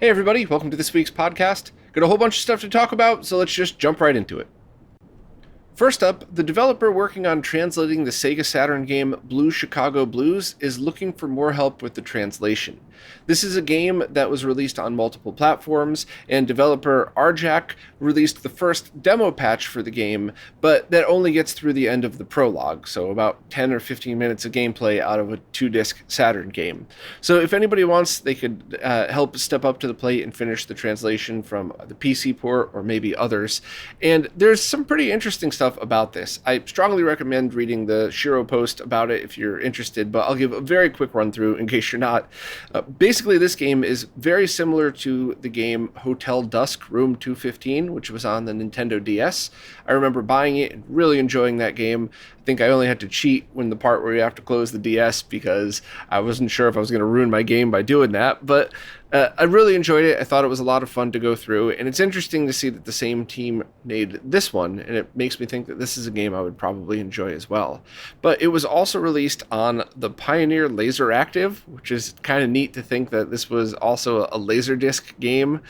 Hey everybody, welcome to this week's podcast. Got a whole bunch of stuff to talk about, so let's just jump right into it. First up, the developer working on translating the Sega Saturn game Blue Chicago Blues is looking for more help with the translation. This is a game that was released on multiple platforms, and developer RJack released the first demo patch for the game, but that only gets through the end of the prologue, so about 10 or 15 minutes of gameplay out of a 2-disc Saturn game. So if anybody wants, they could help step up to the plate and finish the translation from the PC port or maybe others. And there's some pretty interesting stuff about this. I strongly recommend reading the Shiro post about it if you're interested, but I'll give a very quick run through in case you're not. Basically, this game is very similar to the game Hotel Dusk Room 215, which was on the Nintendo DS. I remember buying it and really enjoying that game. I think I only had to cheat when the part where you have to close the DS because I wasn't sure if I was going to ruin my game by doing that, but I really enjoyed it. I thought it was a lot of fun to go through, and it's interesting to see that the same team made this one, and it makes me think that this is a game I would probably enjoy as well. But it was also released on the Pioneer Laser Active, which is kind of neat to think that this was also a Laserdisc game.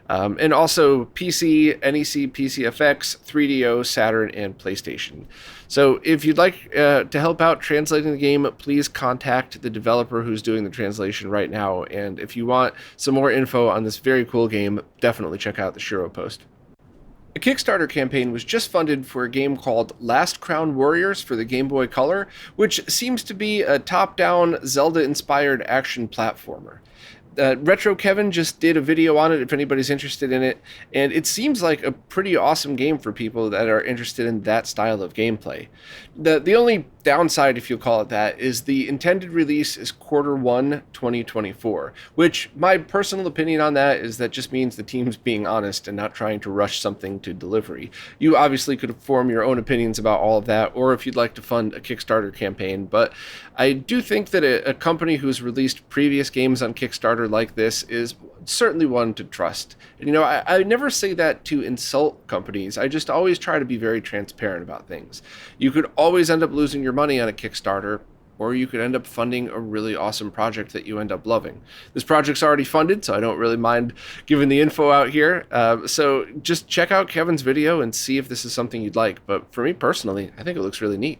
And also PC, NEC, PCFX, 3DO, Saturn, and PlayStation. So if you'd like to help out translating the game, please contact the developer who's doing the translation right now. And if you want some more info on this very cool game, definitely check out the Shiro post. A Kickstarter campaign was just funded for a game called Last Crown Warriors for the Game Boy Color, which seems to be a top-down Zelda-inspired action platformer. Retro Kevin just did a video on it if anybody's interested in it, and it seems like a pretty awesome game for people that are interested in that style of gameplay. The only downside, if you'll call it that, is the intended release is Q1 2024, which my personal opinion on that is that just means the team's being honest and not trying to rush something to delivery. You obviously could form your own opinions about all of that, or if you'd like to fund a Kickstarter campaign, but I do think that a company who's released previous games on Kickstarter like this is certainly one to trust. And, you know, I never say that to insult companies. I just always try to be very transparent about things. You could always end up losing your money on a Kickstarter, or you could end up funding a really awesome project that you end up loving. This project's already funded, so I don't really mind giving the info out here. So just check out Kevin's video and see if this is something you'd like. But for me personally, I think it looks really neat.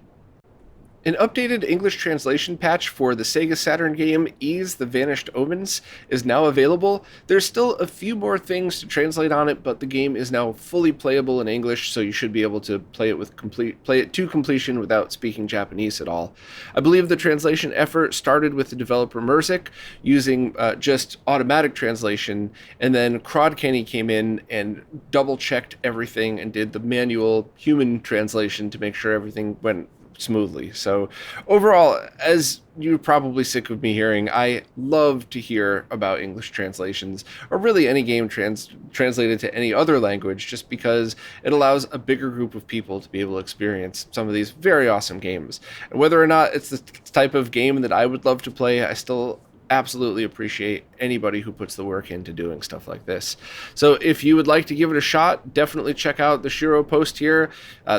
An updated English translation patch for the Sega Saturn game Ys the Vanished Omens is now available. There's still a few more things to translate on it, but the game is now fully playable in English, so you should be able to play it to completion without speaking Japanese at all. I believe the translation effort started with the developer mClassic using just automatic translation, and then CrodKenny came in and double-checked everything and did the manual human translation to make sure everything went smoothly. So overall, as you're probably sick of me hearing, I love to hear about English translations, or really any game translated to any other language, just because it allows a bigger group of people to be able to experience some of these very awesome games. And whether or not it's the type of game that I would love to play, I still absolutely appreciate anybody who puts the work into doing stuff like this. So if you would like to give it a shot, definitely check out the Shiro post here.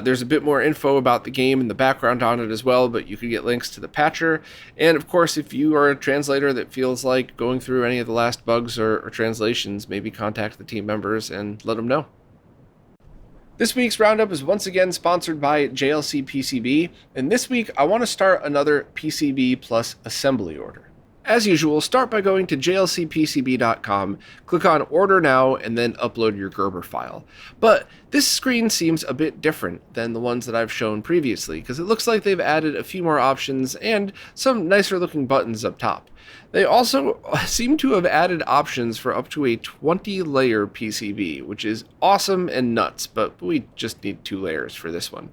There's a bit more info about the game and the background on it as well, but you can get links to the patcher. And of course, if you are a translator that feels like going through any of the last bugs or translations, maybe contact the team members and let them know. This week's Roundup is once again sponsored by JLCPCB, and this week I want to start another PCB plus assembly order. As usual, start by going to JLCPCB.com, click on Order Now, and then upload your Gerber file. But this screen seems a bit different than the ones that I've shown previously, because it looks like they've added a few more options and some nicer looking buttons up top. They also seem to have added options for up to a 20-layer PCB, which is awesome and nuts, but we just need 2 layers for this one.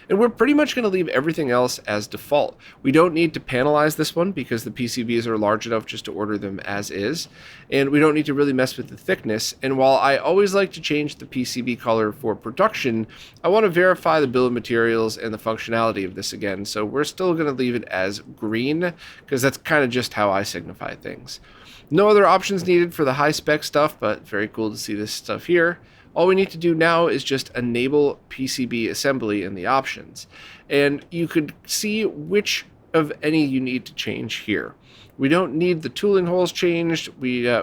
And we're pretty much going to leave everything else as default. We don't need to panelize this one because the PCBs are large enough just to order them as is, and we don't need to really mess with the thickness. And while I always like to change the PCB color for production, I want to verify the bill of materials and the functionality of this again, so we're still going to leave it as green, because that's kind of just how I signify things. No other options needed for the high-spec stuff, but very cool to see this stuff here. All we need to do now is just enable PCB assembly in the options. And you could see which of any you need to change here. We don't need the tooling holes changed.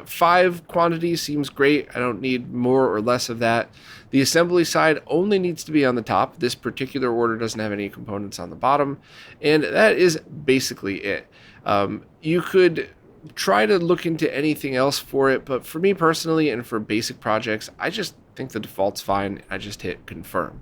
5 quantity seems great. I don't need more or less of that. The assembly side only needs to be on the top. This particular order doesn't have any components on the bottom. And that is basically it. You could try to look into anything else for it, but for me personally and for basic projects, I just think the default's fine. I just hit confirm.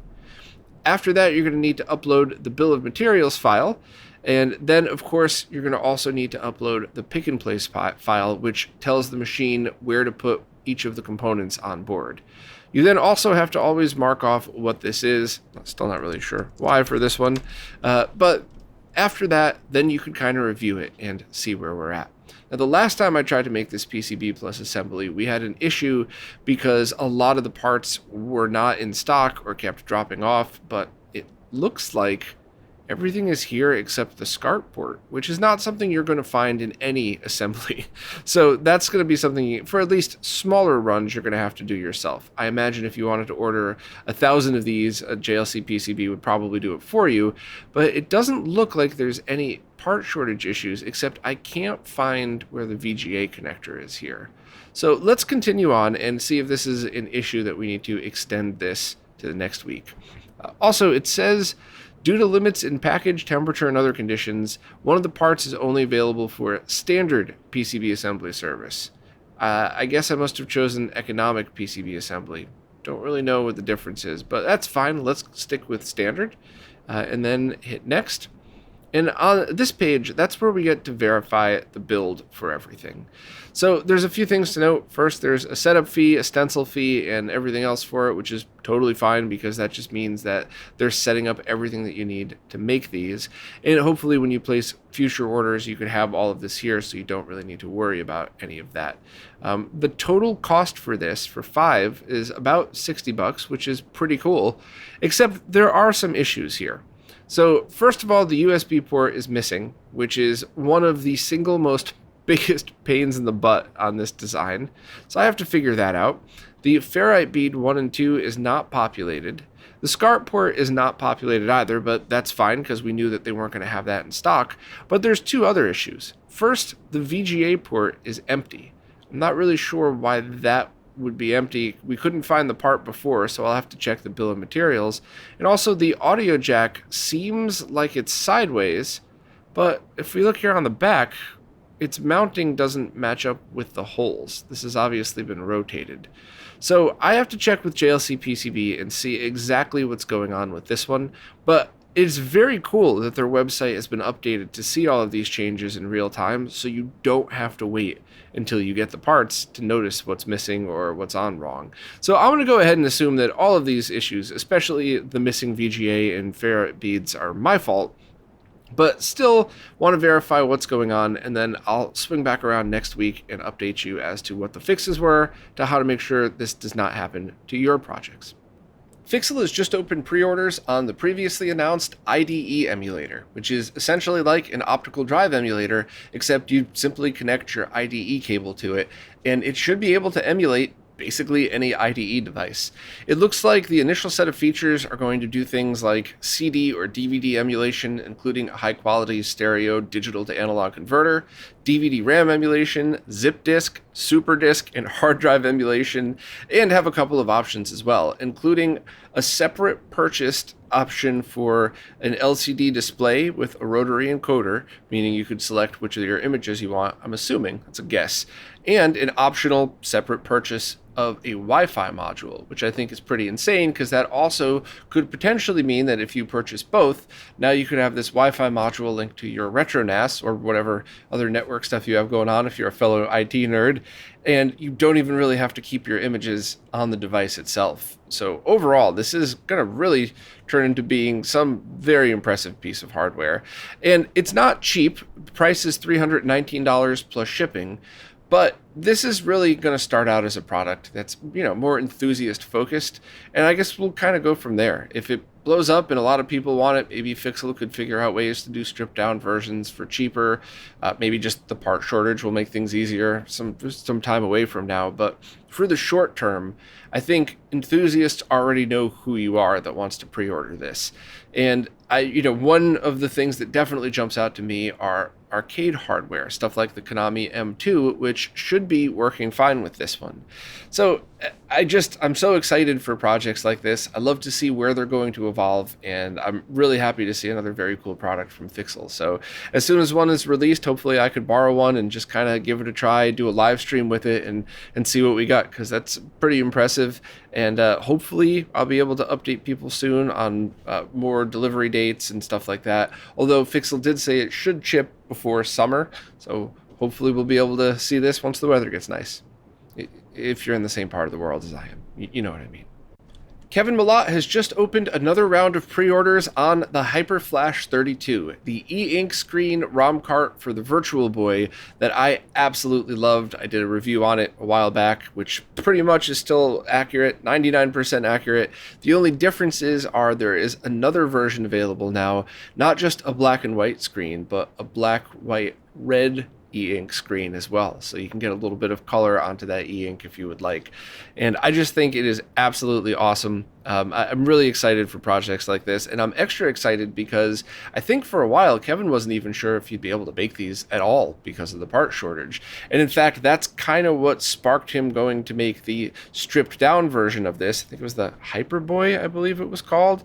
After that, you're going to need to upload the bill of materials file. And then, of course, you're going to also need to upload the pick and place file, which tells the machine where to put each of the components on board. You then also have to always mark off what this is. I'm still not really sure why for this one. But after that, then you can kind of review it and see where we're at. Now, the last time I tried to make this PCB plus assembly, we had an issue because a lot of the parts were not in stock or kept dropping off, but it looks like everything is here except the SCART port, which is not something you're going to find in any assembly. So that's going to be something, for at least smaller runs, you're going to have to do yourself. I imagine if you wanted to order 1,000 of these, a JLCPCB would probably do it for you, but it doesn't look like there's any part shortage issues, except I can't find where the VGA connector is here. So let's continue on and see if this is an issue that we need to extend this to the next week. Also, it says, due to limits in package, temperature, and other conditions, one of the parts is only available for standard PCB assembly service. I guess I must have chosen economic PCB assembly. Don't really know what the difference is, but that's fine. Let's stick with standard and then hit next. And on this page, that's where we get to verify the build for everything. So there's a few things to note. First, there's a setup fee, a stencil fee, and everything else for it, which is totally fine because that just means that they're setting up everything that you need to make these. And hopefully when you place future orders, you could have all of this here so you don't really need to worry about any of that. The total cost for this, for 5, is about $60, which is pretty cool, except there are some issues here. So first of all, the USB port is missing, which is one of the single most biggest pains in the butt on this design. So I have to figure that out. The ferrite bead 1 and 2 is not populated. The SCART port is not populated either, but that's fine because we knew that they weren't going to have that in stock. But there's 2 other issues. First, the VGA port is empty. I'm not really sure why that would be empty. We couldn't find the part before, so I'll have to check the bill of materials. And also the audio jack seems like it's sideways, but if we look here on the back, its mounting doesn't match up with the holes. This has obviously been rotated. So I have to check with JLCPCB and see exactly what's going on with this one, but it's very cool that their website has been updated to see all of these changes in real time, so you don't have to wait until you get the parts to notice what's missing or what's on wrong. So I'm going to go ahead and assume that all of these issues, especially the missing VGA and ferrite beads, are my fault, but still want to verify what's going on, and then I'll swing back around next week and update you as to what the fixes were, to how to make sure this does not happen to your projects. Fixel has just opened pre-orders on the previously announced IDE emulator, which is essentially like an optical drive emulator, except you simply connect your IDE cable to it, and it should be able to emulate basically any IDE device. It looks like the initial set of features are going to do things like CD or DVD emulation, including a high-quality stereo digital to analog converter, DVD RAM emulation, zip disk, super disk, and hard drive emulation, and have a couple of options as well, including a separate purchased option for an LCD display with a rotary encoder, meaning you could select which of your images you want, I'm assuming, that's a guess, and an optional separate purchase of a Wi-Fi module, which I think is pretty insane because that also could potentially mean that if you purchase both, now you could have this Wi-Fi module linked to your retro NAS or whatever other network stuff you have going on if you're a fellow IT nerd, and you don't even really have to keep your images on the device itself. So overall, this is going to really turn into being some very impressive piece of hardware. And it's not cheap. The price is $319 plus shipping, but This is really going to start out as a product that's, more enthusiast focused, and I guess we'll kind of go from there. If it blows up and a lot of people want it, maybe Fixel could figure out ways to do stripped down versions for cheaper. Maybe just the part shortage will make things easier some time away from now. But for the short term, I think enthusiasts already know who you are that wants to pre-order this. And one of the things that definitely jumps out to me are arcade hardware, stuff like the Konami M2, which should be working fine with this one. So I'm so excited for projects like this. I love to see where they're going to evolve, and I'm really happy to see another very cool product from Fixel. So as soon as one is released, hopefully I could borrow one and just kind of give it a try, do a live stream with it, and see what we got, because that's pretty impressive. And hopefully I'll be able to update people soon on more delivery dates and stuff like that. Although Fixel did say it should ship before summer, so hopefully we'll be able to see this once the weather gets nice. If you're in the same part of the world as I am, you know what I mean. Kevin Milott has just opened another round of pre-orders on the HyperFlash 32, the e-ink screen ROM cart for the Virtual Boy that I absolutely loved. I did a review on it a while back, which pretty much is still accurate, 99% accurate. The only differences are there is another version available now, not just a black and white screen, but a black, white, red e-ink screen as well, so you can get a little bit of color onto that e-ink if you would like. And I just think it is absolutely awesome. I'm really excited for projects like this, and I'm extra excited because I think for a while Kevin wasn't even sure if he'd be able to make these at all because of the part shortage. And in fact, that's kind of what sparked him going to make the stripped down version of this. I think it was the Hyperboy, I believe it was called.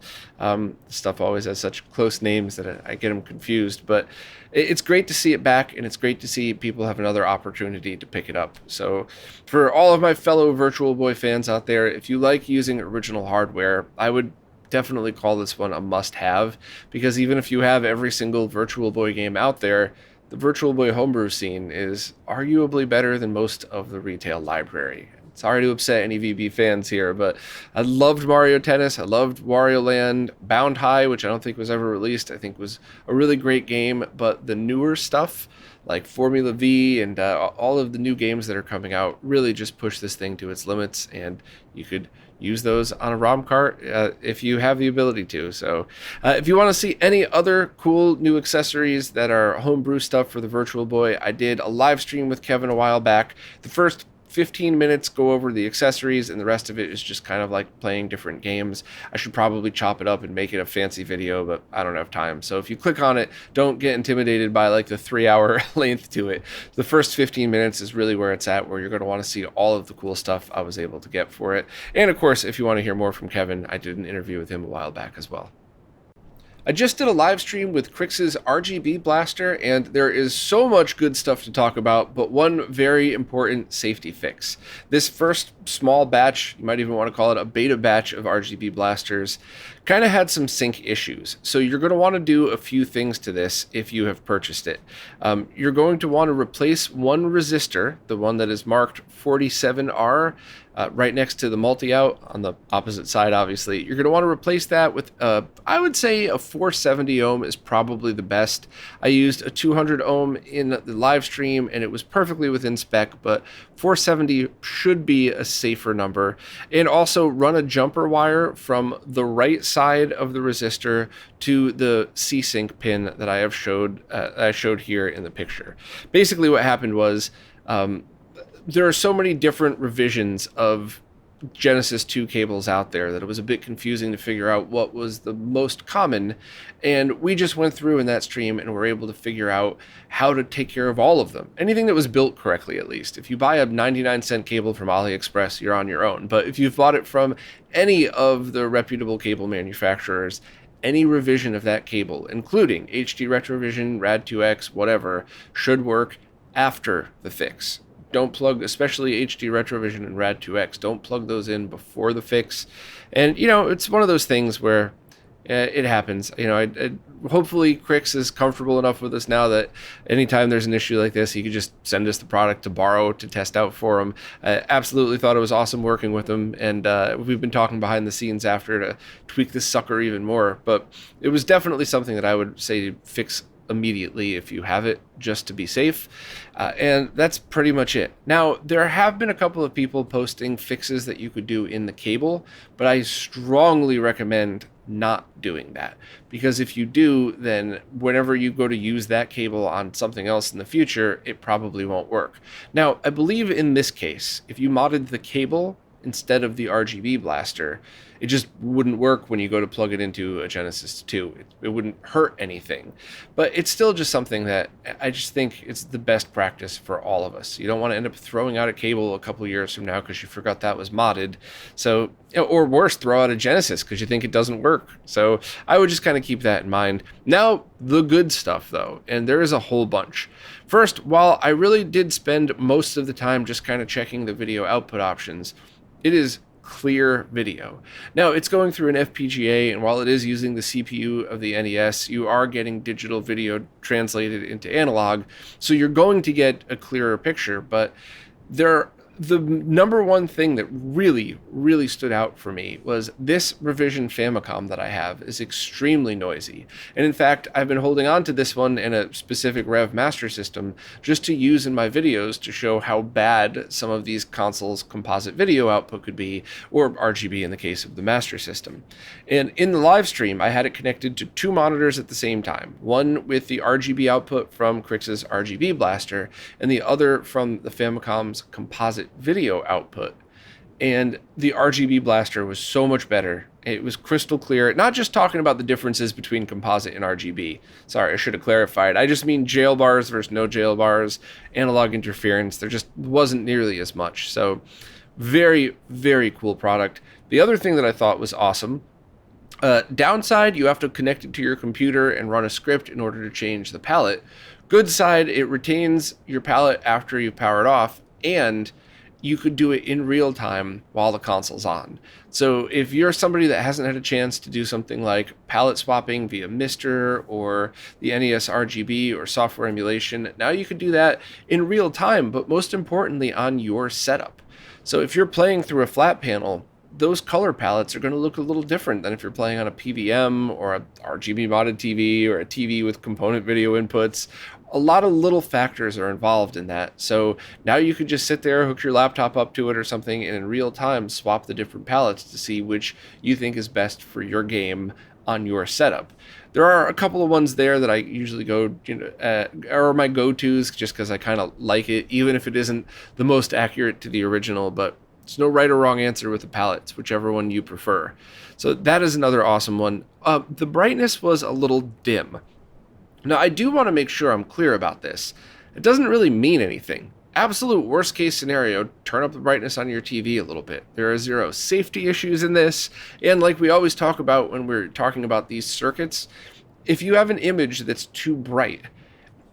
Stuff always has such close names that I get them confused, but it's great to see it back, and it's great to see people have another opportunity to pick it up. So for all of my fellow Virtual Boy fans out there, if you like using original hardware, I would definitely call this one a must-have, because even if you have every single Virtual Boy game out there, the Virtual Boy homebrew scene is arguably better than most of the retail library. Sorry to upset any VB fans here, but I loved Mario Tennis. I loved Wario Land. Bound High, which I don't think was ever released, I think was a really great game. But the newer stuff, like Formula V and all of the new games that are coming out, really just push this thing to its limits. And you could use those on a ROM cart if you have the ability to. So if you want to see any other cool new accessories that are homebrew stuff for the Virtual Boy, I did a live stream with Kevin a while back. The first 15 minutes go over the accessories, and the rest of it is just kind of like playing different games. I should probably chop it up and make it a fancy video, but I don't have time. So if you click on it, don't get intimidated by like the 3-hour length to it. The first 15 minutes is really where it's at, where you're going to want to see all of the cool stuff I was able to get for it. And of course, if you want to hear more from Kevin, I did an interview with him a while back as well. I just did a live stream with Crix's RGB Blaster, and there is so much good stuff to talk about, but one very important safety fix. This first small batch, you might even want to call it a beta batch of RGB Blasters, kind of had some sync issues. So you're going to want to do a few things to this if you have purchased it. You're going to want to replace one resistor, the one that is marked 47R, right next to the multi-out on the opposite side, obviously. You're going to want to replace that with, I would say a 470 ohm is probably the best. I used a 200 ohm in the live stream, and it was perfectly within spec, but 470 should be a safer number. And also run a jumper wire from the right side of the resistor to the C-Sync pin that I showed here in the picture. Basically what happened was, there are so many different revisions of Genesis 2 cables out there that it was a bit confusing to figure out what was the most common, and we just went through in that stream and were able to figure out how to take care of all of them. Anything that was built correctly, at least. If you buy a 99-cent cable from AliExpress, you're on your own, but if you've bought it from any of the reputable cable manufacturers, any revision of that cable, including HD Retrovision, Rad2X, whatever, should work after the fix. Don't plug, especially HD Retrovision and Rad2X, don't plug those in before the fix. And, it's one of those things where it happens. Hopefully Crix is comfortable enough with us now that anytime there's an issue like this, he could just send us the product to borrow, to test out for him. I absolutely thought it was awesome working with him, and we've been talking behind the scenes after to tweak this sucker even more. But it was definitely something that I would say fix immediately if you have it, just to be safe. And that's pretty much it. Now, there have been a couple of people posting fixes that you could do in the cable, but I strongly recommend not doing that, because if you do, then whenever you go to use that cable on something else in the future, it probably won't work. Now, I believe in this case, if you modded the cable instead of the RGB blaster, it just wouldn't work when you go to plug it into a Genesis 2. It wouldn't hurt anything. But it's still just something that I just think it's the best practice for all of us. You don't want to end up throwing out a cable a couple years from now because you forgot that was modded. So, or worse, throw out a Genesis because you think it doesn't work. So I would just kind of keep that in mind. Now, the good stuff though, and there is a whole bunch. First, while I really did spend most of the time just kind of checking the video output options, it is clear video. Now, it's going through an FPGA, and while it is using the CPU of the NES, you are getting digital video translated into analog, so you're going to get a clearer picture. But the number one thing that really stood out for me was this revision Famicom that I have is extremely noisy. And in fact, I've been holding on to this one in a specific Rev Master system just to use in my videos to show how bad some of these consoles' composite video output could be, or RGB in the case of the Master System. And in the live stream, I had it connected to two monitors at the same time, one with the RGB output from Crix's RGB Blaster, and the other from the Famicom's composite video output. And the RGB Blaster was so much better. It was crystal clear. Not just talking about the differences between composite and RGB. Sorry, I should have clarified. I just mean jail bars versus no jail bars, analog interference. There just wasn't nearly as much. So very cool product. The other thing that I thought was awesome, downside, you have to connect it to your computer and run a script in order to change the palette. Good side, it retains your palette after you power it off, and you could do it in real time while the console's on. So if you're somebody that hasn't had a chance to do something like palette swapping via Mister or the NES RGB or software emulation, now you could do that in real time, but most importantly on your setup. So if you're playing through a flat panel, those color palettes are going to look a little different than if you're playing on a PVM or a RGB modded TV or a TV with component video inputs. A lot of little factors are involved in that. So now you could just sit there, hook your laptop up to it or something, and in real time swap the different palettes to see which you think is best for your game on your setup. There are a couple of ones there that I usually go, are my go-tos just because I kind of like it, even if it isn't the most accurate to the original, but there's no right or wrong answer with the palettes, whichever one you prefer. So that is another awesome one. The brightness was a little dim. Now, I do want to make sure I'm clear about this. It doesn't really mean anything. Absolute worst case scenario, turn up the brightness on your TV a little bit. There are zero safety issues in this. And like we always talk about when we're talking about these circuits, if you have an image that's too bright,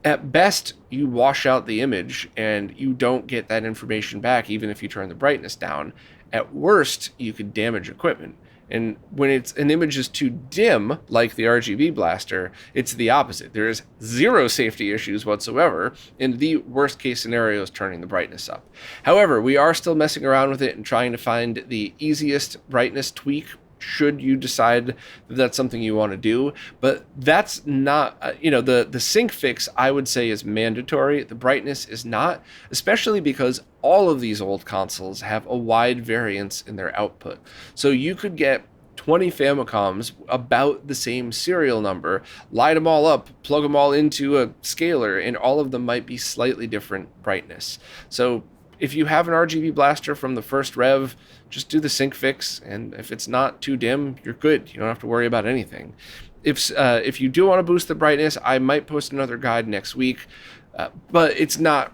at best, you wash out the image and you don't get that information back, even if you turn the brightness down. At worst, you could damage equipment. And when an image is too dim, like the RGB Blaster, it's the opposite. There is zero safety issues whatsoever, and the worst case scenario is turning the brightness up. However, we are still messing around with it and trying to find the easiest brightness tweak should you decide that that's something you want to do. But that's not, the sync fix, I would say, is mandatory. The brightness is not, especially because all of these old consoles have a wide variance in their output. So you could get 20 Famicoms about the same serial number, light them all up, plug them all into a scaler, and all of them might be slightly different brightness. So if you have an RGB Blaster from the first rev, just do the sync fix, and if it's not too dim, you're good. You don't have to worry about anything. If you do want to boost the brightness, I might post another guide next week, but it's not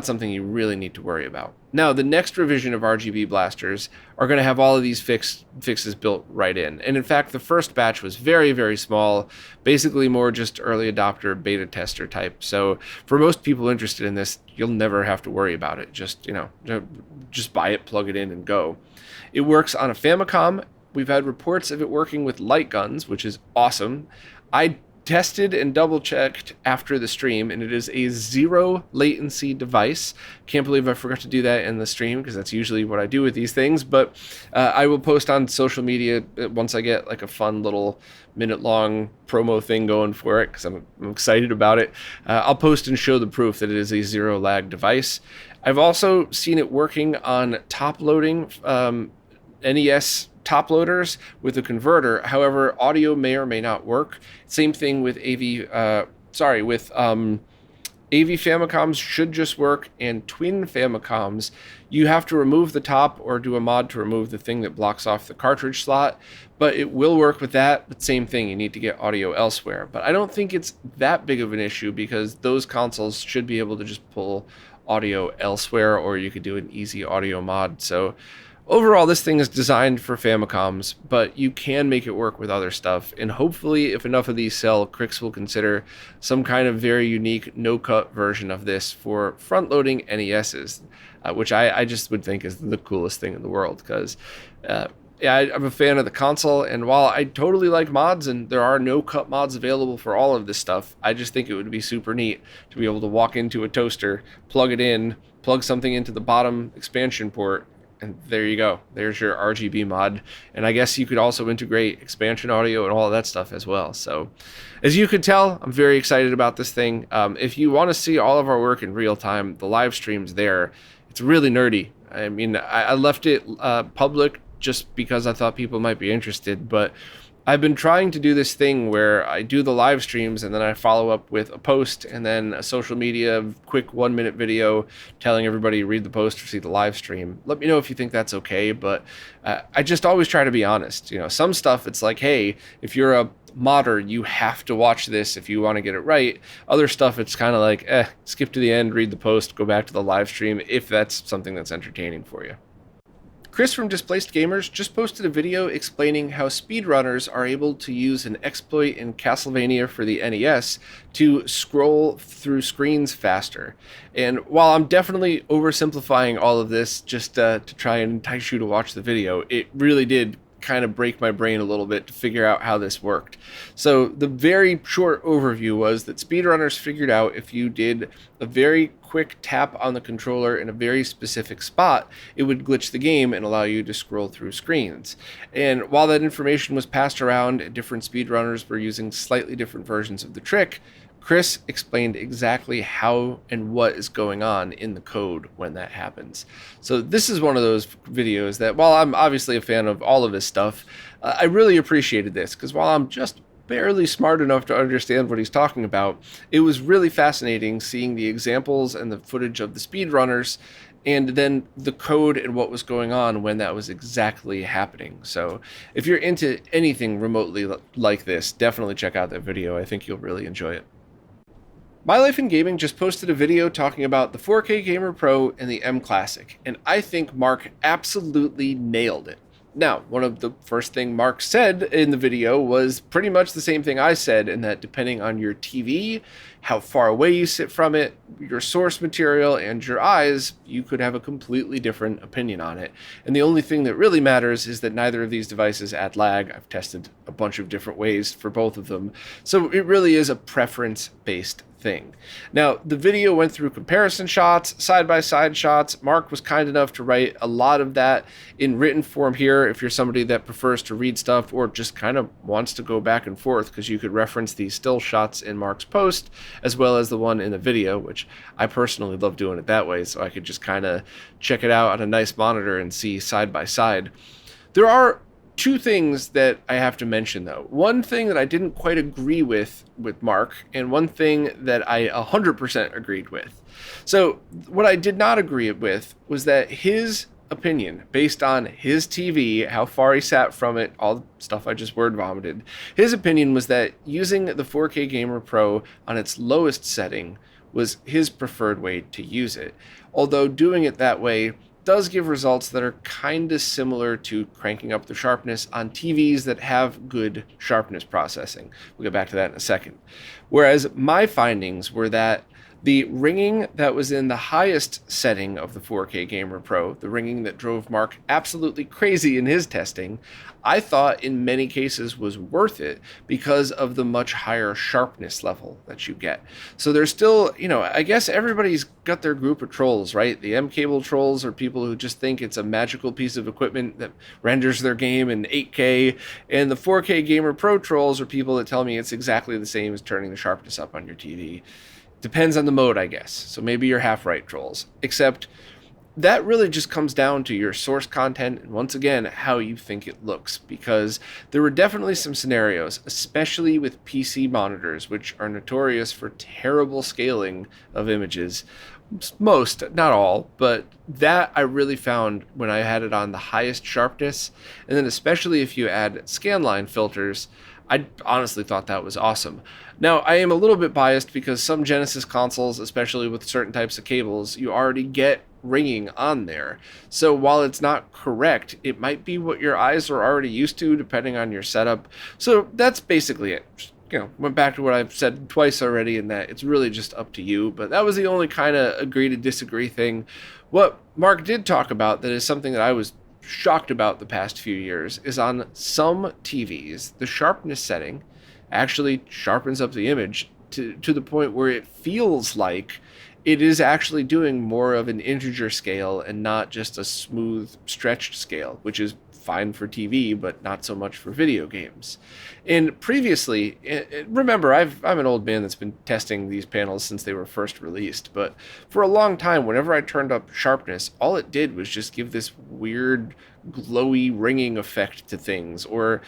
something you really need to worry about. Now, the next revision of RGB blasters are going to have all of these fixes built right in. And in fact, the first batch was very small, basically more just early adopter, beta tester type. So for most people interested in this, you'll never have to worry about it. Just buy it, plug it in, and go. It works on a Famicom. We've had reports of it working with light guns, which is awesome. I tested and double checked after the stream, and it is a 0 latency device. Can't believe I forgot to do that in the stream, because that's usually what I do with these things, but I will post on social media once I get like a fun little minute-long promo thing going for it, because I'm excited about it. I'll post and show the proof that it is a 0 lag device. I've also seen it working on top-loading NES top loaders with a converter. However, audio may or may not work. Same thing with AV Famicoms should just work, and twin Famicoms, you have to remove the top or do a mod to remove the thing that blocks off the cartridge slot, but it will work with that. But same thing, you need to get audio elsewhere. But I don't think it's that big of an issue, because those consoles should be able to just pull audio elsewhere, or you could do an easy audio mod. So overall, this thing is designed for Famicoms, but you can make it work with other stuff. And hopefully, if enough of these sell, Crix will consider some kind of very unique no-cut version of this for front-loading NESs, which I just would think is the coolest thing in the world, because yeah, I'm a fan of the console, and while I totally like mods, and there are no-cut mods available for all of this stuff, I just think it would be super neat to be able to walk into a toaster, plug it in, plug something into the bottom expansion port, and there you go. There's your RGB mod. And I guess you could also integrate expansion audio and all of that stuff as well. So as you could tell, I'm very excited about this thing. If you want to see all of our work in real time, the live stream's there. It's really nerdy. I mean, I left it public just because I thought people might be interested, but I've been trying to do this thing where I do the live streams and then I follow up with a post and then a social media quick 1-minute video telling everybody read the post or see the live stream. Let me know if you think that's okay, but I just always try to be honest. You know, some stuff it's like, hey, if you're a modder, you have to watch this if you want to get it right. Other stuff it's kind of like, skip to the end, read the post, go back to the live stream if that's something that's entertaining for you. Chris from Displaced Gamers just posted a video explaining how speedrunners are able to use an exploit in Castlevania for the NES to scroll through screens faster. And while I'm definitely oversimplifying all of this just to try and entice you to watch the video, it really did kind of break my brain a little bit to figure out how this worked. So the very short overview was that speedrunners figured out if you did a very quick tap on the controller in a very specific spot, it would glitch the game and allow you to scroll through screens. And while that information was passed around and different speedrunners were using slightly different versions of the trick, Chris explained exactly how and what is going on in the code when that happens. So this is one of those videos that, while I'm obviously a fan of all of his stuff, I really appreciated this, because while I'm just barely smart enough to understand what he's talking about, it was really fascinating seeing the examples and the footage of the speedrunners and then the code and what was going on when that was exactly happening. So if you're into anything remotely like this, definitely check out that video. I think you'll really enjoy it. My Life in Gaming just posted a video talking about the 4K Gamer Pro and the mClassic, and I think Mark absolutely nailed it. Now, one of the first thing Mark said in the video was pretty much the same thing I said, in that depending on your TV, how far away you sit from it, your source material, and your eyes, you could have a completely different opinion on it. And the only thing that really matters is that neither of these devices add lag. I've tested a bunch of different ways for both of them. So it really is a preference-based thing. Now, the video went through comparison shots, side-by-side shots. Mark was kind enough to write a lot of that in written form here if you're somebody that prefers to read stuff or just kind of wants to go back and forth, because you could reference these still shots in Mark's post as well as the one in the video, which I personally love doing it that way, so I could just kind of check it out on a nice monitor and see side-by-side. There are two things that I have to mention, though. One thing that I didn't quite agree with Mark, and one thing that I 100% agreed with. So what I did not agree with was that his opinion, based on his TV, how far he sat from it, all the stuff I just word vomited, his opinion was that using the 4K Gamer Pro on its lowest setting was his preferred way to use it. Although doing it that way does give results that are kind of similar to cranking up the sharpness on TVs that have good sharpness processing. We'll get back to that in a second. Whereas my findings were that The ringing that was in the highest setting of the 4K Gamer Pro, the ringing that drove Mark absolutely crazy in his testing, I thought in many cases was worth it because of the much higher sharpness level that you get. So there's still, I guess everybody's got their group of trolls, right? The M-Cable trolls are people who just think it's a magical piece of equipment that renders their game in 8K, and the 4K Gamer Pro trolls are people that tell me it's exactly the same as turning the sharpness up on your TV. Depends on the mode, I guess. So maybe you're half right, trolls. Except that really just comes down to your source content and, once again, how you think it looks. Because there were definitely some scenarios, especially with PC monitors, which are notorious for terrible scaling of images. Most, not all, but that I really found when I had it on the highest sharpness. And then especially if you add scanline filters, I honestly thought that was awesome. Now, I am a little bit biased because some Genesis consoles, especially with certain types of cables, you already get ringing on there. So while it's not correct, it might be what your eyes are already used to depending on your setup. So that's basically it. Went back to what I've said twice already, in that it's really just up to you. But that was the only kind of agree to disagree thing. What Mark did talk about that is something that I was shocked about the past few years is on some TVs, the sharpness setting actually sharpens up the image to the point where it feels like it is actually doing more of an integer scale and not just a smooth stretched scale, which is fine for TV, but not so much for video games. And previously, remember, I'm an old man that's been testing these panels since they were first released, but for a long time, whenever I turned up sharpness, all it did was just give this weird glowy ringing effect to things, or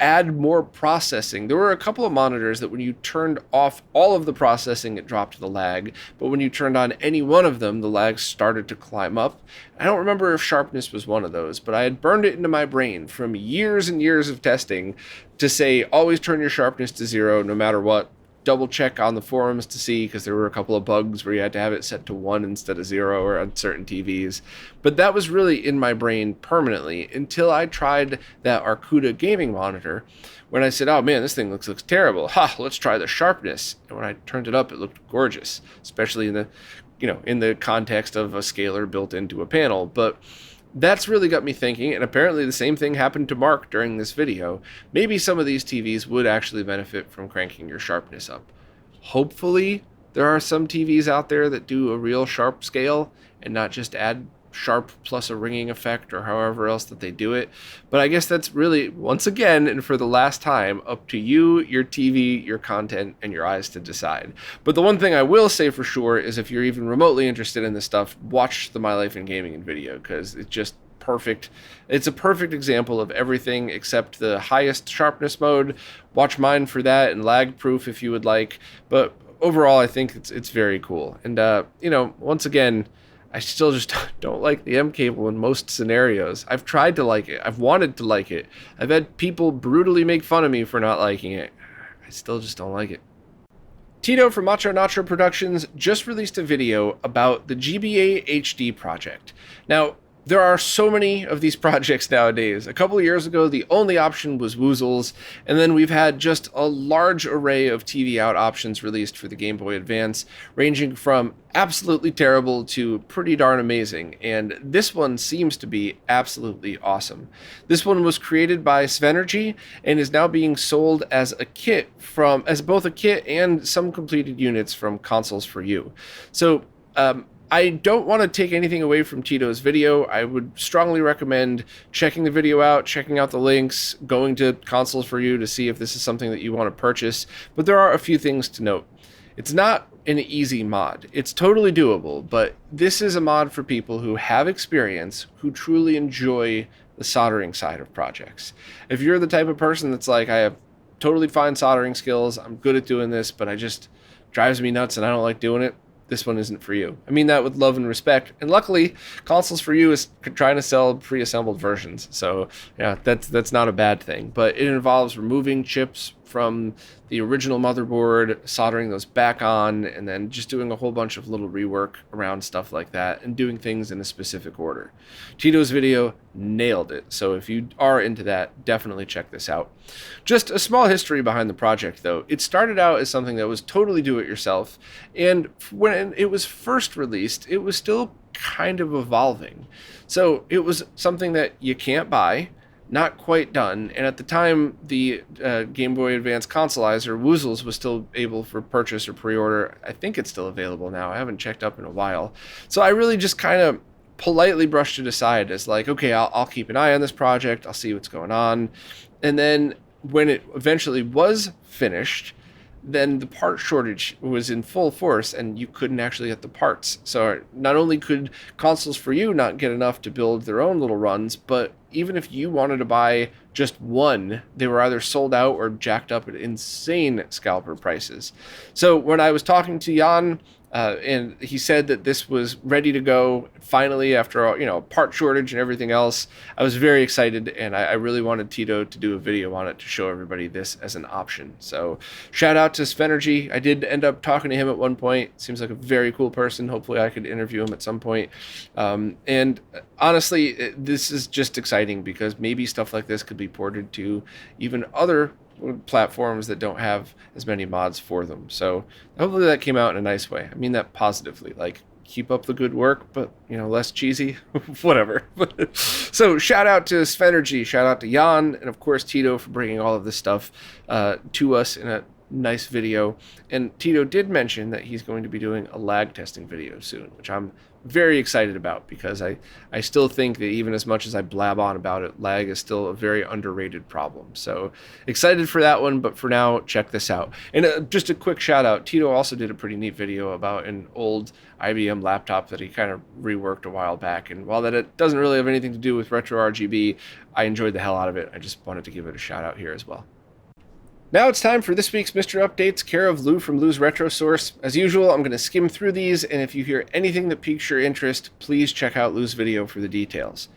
add more processing. There were a couple of monitors that when you turned off all of the processing, it dropped the lag, but when you turned on any one of them, the lag started to climb up. I don't remember if sharpness was one of those, but I had burned it into my brain from years and years of testing to say, always turn your sharpness to 0 no matter what. Double check on the forums to see, because there were a couple of bugs where you had to have it set to 1 instead of 0 or on certain TVs. But that was really in my brain permanently until I tried that Arcuda gaming monitor, when I said, oh man, this thing looks terrible. Let's try the sharpness. And when I turned it up, it looked gorgeous, especially in the context of a scaler built into a panel. But that's really got me thinking, and apparently the same thing happened to Mark during this video. Maybe some of these TVs would actually benefit from cranking your sharpness up. Hopefully, there are some TVs out there that do a real sharp scale and not just add sharp plus a ringing effect or however else that they do it. But I guess that's really, once again, and for the last time, up to you, your TV, your content, and your eyes to decide. But the one thing I will say for sure is if you're even remotely interested in this stuff, watch the My Life in Gaming video, because it's just perfect. It's a perfect example of everything except the highest sharpness mode. Watch mine for that, and lag proof if you would like. But overall, I think it's very cool. And once again, I still just don't like the M-Cable in most scenarios. I've tried to like it. I've wanted to like it. I've had people brutally make fun of me for not liking it. I still just don't like it. Tito from Macho Nacho Productions just released a video about the GBAHD project. Now, there are so many of these projects nowadays. A couple of years ago, the only option was Woozles, and then we've had just a large array of TV out options released for the Game Boy Advance, ranging from absolutely terrible to pretty darn amazing, and this one seems to be absolutely awesome. This one was created by Svenergy and is now being sold as a kit as both a kit and some completed units from Consoles for You. So, I don't want to take anything away from Tito's video. I would strongly recommend checking the video out, checking out the links, going to Consoles for You to see if this is something that you want to purchase. But there are a few things to note. It's not an easy mod. It's totally doable, but this is a mod for people who have experience, who truly enjoy the soldering side of projects. If you're the type of person that's like, I have totally fine soldering skills, I'm good at doing this, but it just drives me nuts and I don't like doing it, this one isn't for you. I mean that with love and respect. And luckily, Consoles for You is trying to sell pre-assembled versions. So yeah, that's not a bad thing. But it involves removing chips from the original motherboard, soldering those back on, and then just doing a whole bunch of little rework around stuff like that and doing things in a specific order. Tito's video nailed it, so if you are into that, definitely check this out. Just a small history behind the project, though. It started out as something that was totally do-it-yourself, and when it was first released, it was still kind of evolving. So it was something that you can't buy, not quite done, and at the time the Game Boy Advance Consolizer Woozles was still able for purchase or pre-order. I think it's still available now. I haven't checked up in a while. So I really just kind of politely brushed it aside as like, okay, I'll keep an eye on this project, I'll see what's going on. And then when it eventually was finished, then the part shortage was in full force and you couldn't actually get the parts. So not only could consoles for you not get enough to build their own little runs, but even if you wanted to buy just one, they were either sold out or jacked up at insane scalper prices. So when I was talking to Jan, and he said that this was ready to go finally after part shortage and everything else, I was very excited, and I really wanted Tito to do a video on it to show everybody this as an option. So shout out to Svenergy. I did end up talking to him at one point. Seems like a very cool person. Hopefully I could interview him at some point. And honestly, this is just exciting because maybe stuff like this could be ported to even other platforms that don't have as many mods for them. So hopefully that came out in a nice way. I mean that positively, like keep up the good work, but less cheesy, whatever. So shout out to Svenergy, shout out to Jan, and of course Tito for bringing all of this stuff to us in a nice video. And Tito did mention that he's going to be doing a lag testing video soon, which I'm very excited about because I still think that even as much as I blab on about it, lag is still a very underrated problem. So excited for that one, but for now, check this out. And just a quick shout out, Tito also did a pretty neat video about an old IBM laptop that he kind of reworked a while back. And while that it doesn't really have anything to do with RetroRGB, I enjoyed the hell out of it. I just wanted to give it a shout out here as well. Now it's time for this week's Mr. Updates, care of Lou from Lou's Retro Source. As usual, I'm going to skim through these, and if you hear anything that piques your interest, please check out Lou's video for the details.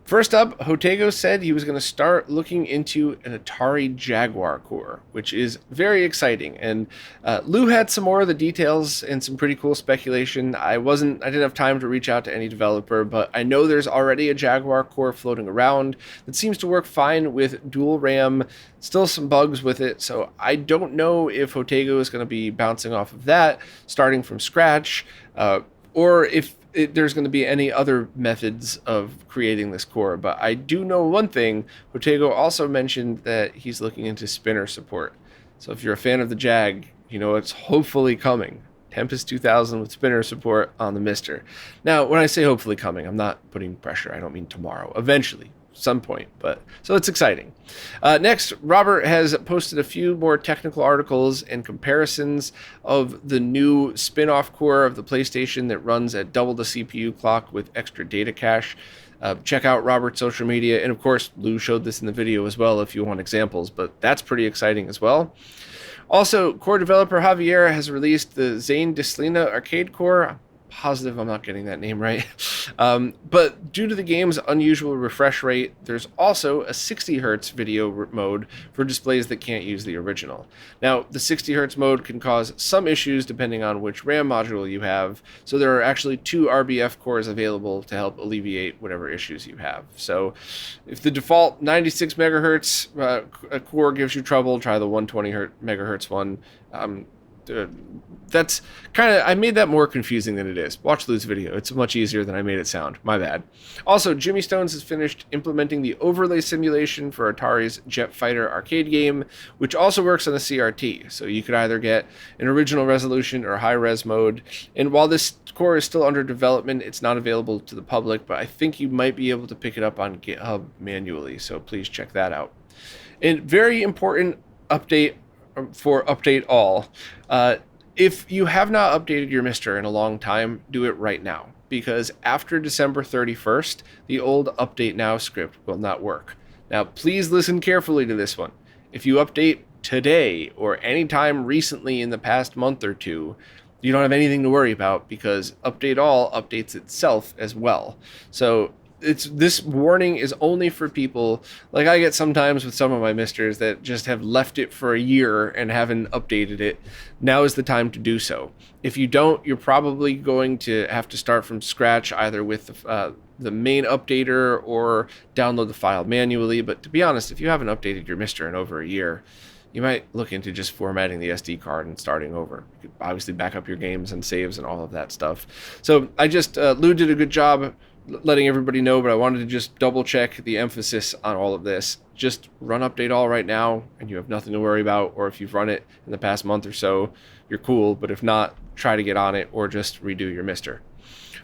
First up, Hotego said he was going to start looking into an Atari Jaguar core, which is very exciting. And Lou had some more of the details and some pretty cool speculation. I didn't have time to reach out to any developer, but I know there's already a Jaguar core floating around that seems to work fine with dual RAM. Still some bugs with it, so I don't know if Hotego is going to be bouncing off of that, starting from scratch, or if there's going to be any other methods of creating this core. But I do know one thing. Hotego also mentioned that he's looking into spinner support. So if you're a fan of the Jag, it's hopefully coming. Tempest 2000 with spinner support on the Mister. Now, when I say hopefully coming, I'm not putting pressure. I don't mean tomorrow. Eventually. Some point, but so it's exciting. Next, Robert has posted a few more technical articles and comparisons of the new spin-off core of the PlayStation that runs at double the CPU clock with extra data cache. Check out Robert's social media, and of course, Lou showed this in the video as well if you want examples, but that's pretty exciting as well. Also, core developer Javier has released the Zane Dislina arcade core. Positive I'm not getting that name right. But due to the game's unusual refresh rate, there's also a 60 Hz video mode for displays that can't use the original. Now, the 60 Hz mode can cause some issues depending on which RAM module you have, so there are actually 2 RBF cores available to help alleviate whatever issues you have. So if the default 96 MHz core gives you trouble, try the 120 MHz one. That's I made that more confusing than it is. Watch Lou's video. It's much easier than I made it sound. My bad. Also, Jimmy Stones has finished implementing the overlay simulation for Atari's Jet Fighter arcade game, which also works on the CRT. So you could either get an original resolution or high-res mode. And while this core is still under development, it's not available to the public, but I think you might be able to pick it up on GitHub manually. So please check that out. And very important update for Update All. If you have not updated your Mister in a long time, do it right now, because after December 31st, the old Update Now script will not work. Now, please listen carefully to this one. If you update today or anytime recently in the past month or two, you don't have anything to worry about because Update All updates itself as well. So this warning is only for people like I get sometimes with some of my misters that just have left it for a year and haven't updated it. Now is the time to do so. If you don't, you're probably going to have to start from scratch, either with the main updater or download the file manually. But to be honest, if you haven't updated your mister in over a year, you might look into just formatting the SD card and starting over. You could obviously back up your games and saves and all of that stuff. So I just, Lou did a good job letting everybody know, but I wanted to just double check the emphasis on all of this. Just run update all right now and you have nothing to worry about, or if you've run it in the past month or so, you're cool, but if not, try to get on it or just redo your mister.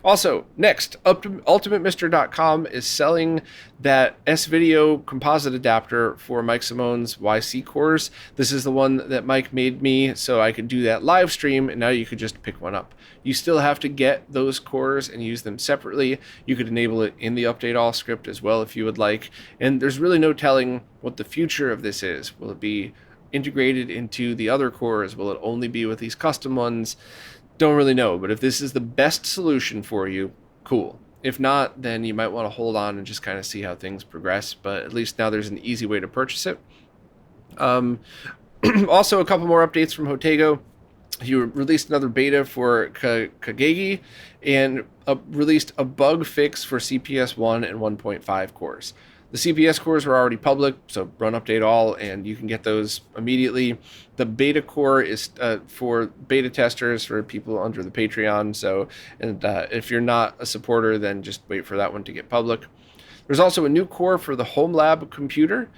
Also, next, UltimateMister.com is selling that S-Video composite adapter for Mike Simone's YC cores. This is the one that Mike made me so I could do that live stream, and now you could just pick one up. You still have to get those cores and use them separately. You could enable it in the Update All script as well if you would like, and there's really no telling what the future of this is. Will it be integrated into the other cores? Will it only be with these custom ones? Don't really know, but if this is the best solution for you, cool. If not, then you might want to hold on and just kind of see how things progress, but at least now there's an easy way to purchase it. Also, a couple more updates from Hotego. He released another beta for Kagegi and released a bug fix for CPS 1 and 1.5 cores. The CPS cores were already public, so run update all, and you can get those immediately. The beta core is for beta testers, for people under the Patreon. So, and if you're not a supporter, then just wait for that one to get public. There's also a new core for the Home Lab computer,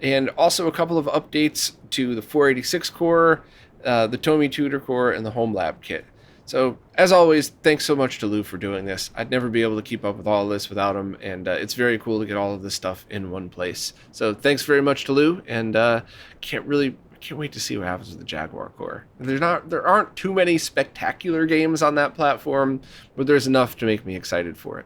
and also a couple of updates to the 486 core, the Tomy Tutor core, and the Home Lab kit. So, as always, thanks so much to Lou for doing this. I'd never be able to keep up with all of this without him, and it's very cool to get all of this stuff in one place. So, thanks very much to Lou, and can't wait to see what happens with the Jaguar core. There aren't too many spectacular games on that platform, but there's enough to make me excited for it.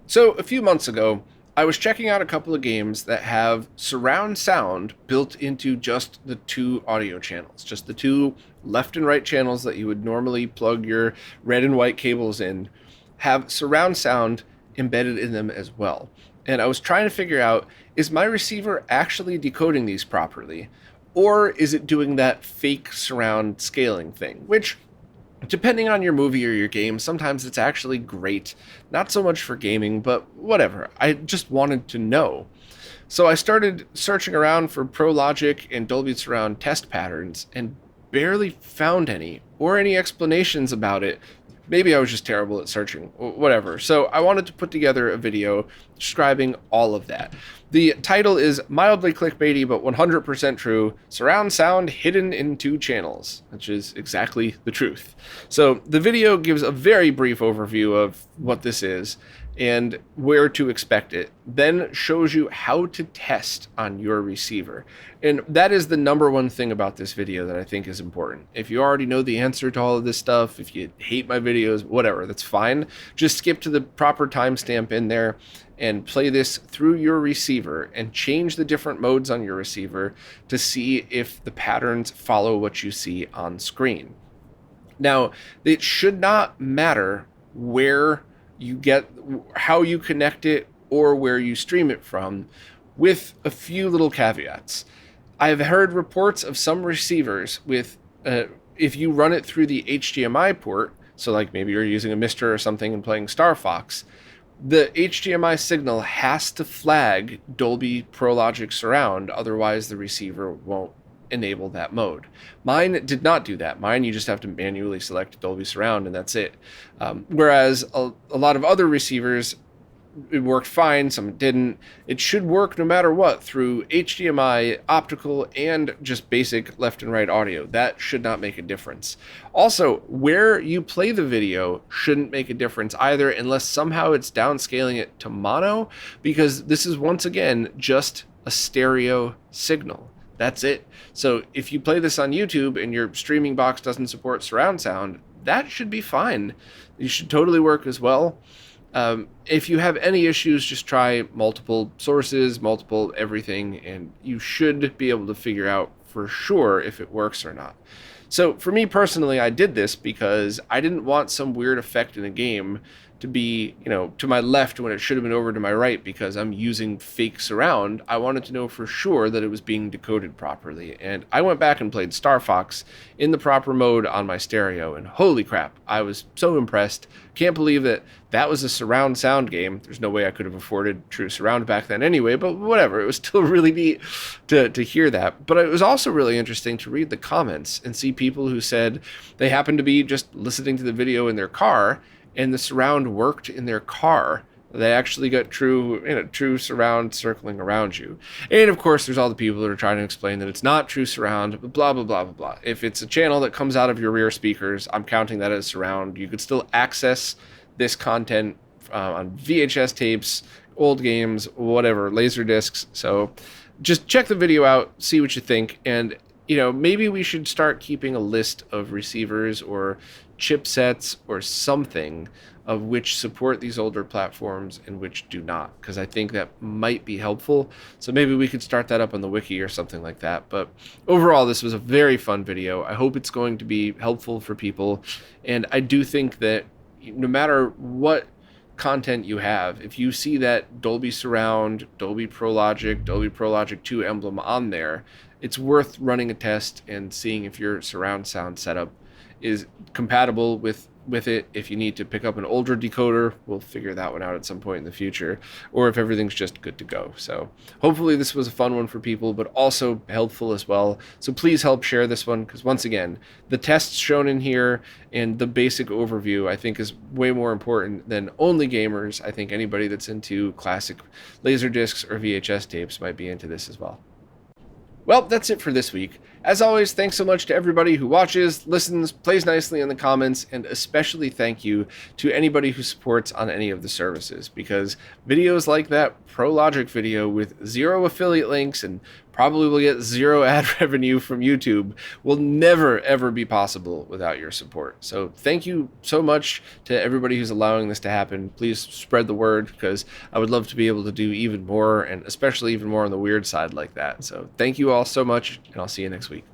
So, a few months ago, I was checking out a couple of games that have surround sound built into just the two audio channels, just the two left and right channels that you would normally plug your red and white cables in, have surround sound embedded in them as well. And I was trying to figure out, is my receiver actually decoding these properly, or is it doing that fake surround scaling thing, which, depending on your movie or your game, sometimes it's actually great. Not so much for gaming, but whatever. I just wanted to know. So I started searching around for ProLogic and Dolby Surround test patterns and barely found any, or any explanations about it. Maybe I was just terrible at searching, whatever. So I wanted to put together a video describing all of that. The title is mildly clickbaity, but 100% true: surround sound hidden in two channels, which is exactly the truth. So the video gives a very brief overview of what this is and where to expect it, then shows you how to test on your receiver. And that is the number one thing about this video that I think is important. If you already know the answer to all of this stuff, if you hate my videos, whatever, that's fine. Just skip to the proper timestamp in there and play this through your receiver and change the different modes on your receiver to see if the patterns follow what you see on screen. Now, it should not matter where you get, how you connect it, or where you stream it from, with a few little caveats. I've heard reports of some receivers with, if you run it through the HDMI port, so like maybe you're using a Mister or something and playing Star Fox, the HDMI signal has to flag Dolby ProLogic Surround, otherwise the receiver won't enable that mode. Mine did not do that. Mine, you just have to manually select Dolby Surround and that's it. Whereas a lot of other receivers, it worked fine, some didn't. It should work no matter what through HDMI, optical, and just basic left and right audio. That should not make a difference. Also, where you play the video shouldn't make a difference either, unless somehow it's downscaling it to mono, because this is once again just a stereo signal. That's it. So if you play this on YouTube and your streaming box doesn't support surround sound, that should be fine. You should totally work as well. If you have any issues, just try multiple sources, multiple everything, and you should be able to figure out for sure if it works or not. So for me personally, I did this because I didn't want some weird effect in a game to be, to my left when it should have been over to my right because I'm using fake surround. I wanted to know for sure that it was being decoded properly. And I went back and played Star Fox in the proper mode on my stereo, and holy crap, I was so impressed. Can't believe that was a surround sound game. There's no way I could have afforded true surround back then anyway, but whatever. It was still really neat to hear that. But it was also really interesting to read the comments and see people who said they happened to be just listening to the video in their car, and the surround worked in their car. They actually got true surround circling around you. And of course, there's all the people that are trying to explain that it's not true surround, blah, blah, blah, blah, blah. If it's a channel that comes out of your rear speakers, I'm counting that as surround. You could still access this content on VHS tapes, old games, whatever, laser discs. So just check the video out, see what you think. And, maybe we should start keeping a list of receivers or chipsets or something of which support these older platforms and which do not, because I think that might be helpful. So maybe we could start that up on the wiki or something like that. But overall, this was a very fun video. I hope it's going to be helpful for people. And I do think that no matter what content you have, if you see that Dolby Surround, Dolby Pro Logic, Dolby Pro Logic 2 emblem on there, it's worth running a test and seeing if your surround sound setup is compatible with it. If you need to pick up an older decoder, we'll figure that one out at some point in the future, or if everything's just good to go. So hopefully this was a fun one for people, but also helpful as well. So please help share this one, because once again, the tests shown in here and the basic overview I think is way more important than only gamers. I think anybody that's into classic laser discs or VHS tapes might be into this as well. Well, that's it for this week. As always, thanks so much to everybody who watches, listens, plays nicely in the comments, and especially thank you to anybody who supports on any of the services, because videos like that Pro Logic video with 0 affiliate links and probably will get 0 ad revenue from YouTube will never, ever be possible without your support. So thank you so much to everybody who's allowing this to happen. Please spread the word, because I would love to be able to do even more, and especially even more on the weird side like that. So thank you all so much, and I'll see you next week.